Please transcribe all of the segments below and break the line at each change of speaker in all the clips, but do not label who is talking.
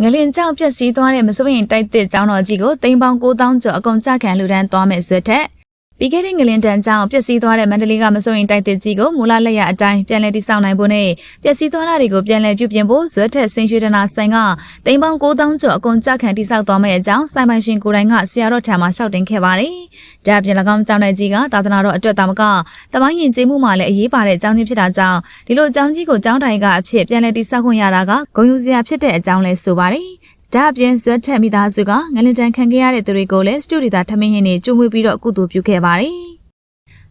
ငလင်ကြောင့်ပျက်စီးသွားတဲ့မစိုးရင်တိုက်တဲ့ကျောင်းတော်ကြီးကိုသိန်းပေါင်း9000ကျော်အကုန်ကြခံလူဒန်းသွားမယ်ဆိုတဲ့ပြီးခဲ့တဲ့ငလင်တန်းကြောင့်ပျက်စီးသွားတဲ့မန္တလေးကမစိုးရင်တိုက်တဲ့ကြီးကိုမူလလက်ရအတိုင်းပြန်လည်တည်ဆောက်နိုင်ဖို့နဲ့ပျက်စီးသွားတာတွေကိုပြန်လည်ပြုပြင်ဖို့ဇွဲထက်ဆင်းရွှေဒနာဆိုင်ကသိန်းပေါင်း9000ကျော်အကုန်ကြခံတည်ဆောက်သွားမယ့်အကြောင်းစိုင်ပိုင်ရှင်ကိုယ်တိုင်ကဆရာတော်ထံမှရှောက်တင်ခဲ့ပါတယ်။ဒါပြင်၎င်းကျောင်းနယ်ကြီးကသာသနာတော်အတွက်တာမကတမိုင်းရင်ကျေးမှုမှလည်းအရေးပါတဲ့အကြောင်းကြီးဖြစ်တာကြောင့်ဒီလိုကျောင်းကြီးကိုကျောင်းတိုင်ကအဖြစ်ပြန်လည်တည်ဆောက်ခွင့်ရတာကဂုဏ်ယူစရာဖြစ်တဲ့အကြောင်းလဲဆိုပါတယ်။ဒါအပြင်ဇွတ်ထက်မိသားစုကငလင်တန်းခံခဲ့ရတဲ့သူတွေကိုလည်းစတူဒီတာထမင်းဟင်းတွေကျွေးမွေးပြီးတော့ကုသိုလ်ပြုခဲ့ပါတယ်။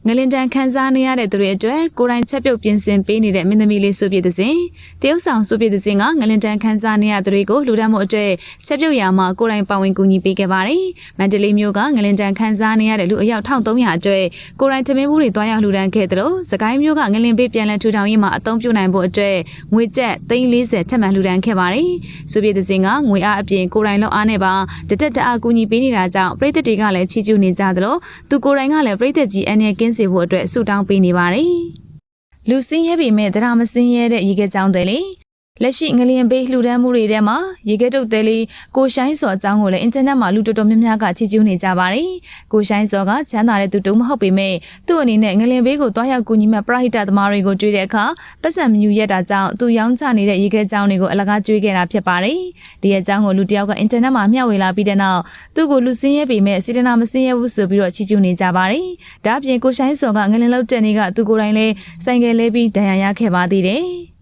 ငလင်တန်းခံစားနေရတဲ့သူတွေအတွက်ကိုယ်တိုင်ချက်ပြုတ်ပြင်ဆင်ပေးနေတဲ့မင်းသမီးလေးစုပြည့်တဲ့စဉ်တရုတ်ဆောင်စုပြည့်တဲ့စဉ်ကငလင်တန်းခံစားနေရတဲ့သူတွေကိုလူဒန်းမှုအတွက်ချက်ပြုတ်ရာမှာကိုယ်တိုင်ပါဝင်ကူညီပေးခဲ့ပါတယ်။မန္တလေးမြို့ကငလင်တန်းခံစားနေရတဲ့လူအယောက်1300အတွက်ကိုယ်တိုင်ထမင်းဘူးတွေတွားရောက်လူဒန်းခဲ့သလိုစကိုင်းမြို့ကငလင်ပေးပြန်လည်ထူထောင်ရေးမှာအသုံးပြုနိုင်ဖို့အတွက်ငွေကျပ်340ထပ်မံလူဒန်းခဲ့ပါတယ်။စုပြည့်တဲ့စဉ်ကငွေအားအပြင်ကိုယ်တိုင်လောက်အားနဲ့ပါတတက်တအားကူညီပေးနေတာကြောင့်ပြည်သက်တွေကလည်းချီးကျူးနေကြသလိုသူကိုယ်တိုင်ကလည်းပြည်သက်ကြီးအနေကင်းစေဖို့အတွက်ဆုတောင်းပေးနေပါတယ်။လူစင်းရဲပေမဲ့တရားမစင်းရဲတဲ့ရေခဲကြောင်းတယ်လေလက်ရှိငလျင်ပေးလှူဒန်းမှုတွေထဲမှာရေခဲတုတ်တယ်လေးကိုရှိုင်းစော်အကြောင်းကိုလည်းအင်တာနက်မှာလူတော်တော်များများကချီးကျူးနေကြပါတယ်။ကိုရှိုင်းစော်ကချမ်းသာတဲ့သူတုံးမဟုတ်ပေမဲ့သူ့အနေနဲ့ငလျင်ပေးကိုတွားရောက်ကူညီမဲ့ပရိဟိတသမားတွေကိုတွေ့တဲ့အခါပတ်စံမယူရတာကြောင့်သူရောင်းချနေတဲ့ရေခဲကြောင်းတွေကိုအလကားကျွေးခဲ့တာဖြစ်ပါတယ်။ဒီအကြောင်းကိုလူတယောက်ကအင်တာနက်မှာမျှဝေလာပြီးတဲ့နောက်သူ့ကိုလူစင်းရဲပေမဲ့စေတနာမစင်းရဲဘူးဆိုပြီးတော့ချီးကျူးနေကြပါတယ်။ဒါအပြင်ကိုရှိုင်းစော်ကငလျင်လောက်တဲ့နေ့ကသူကိုယ်တိုင်လည်းဆိုင်ကယ်လဲပြီးဒဏ်ရာရခဲ့ပါသေးတယ်။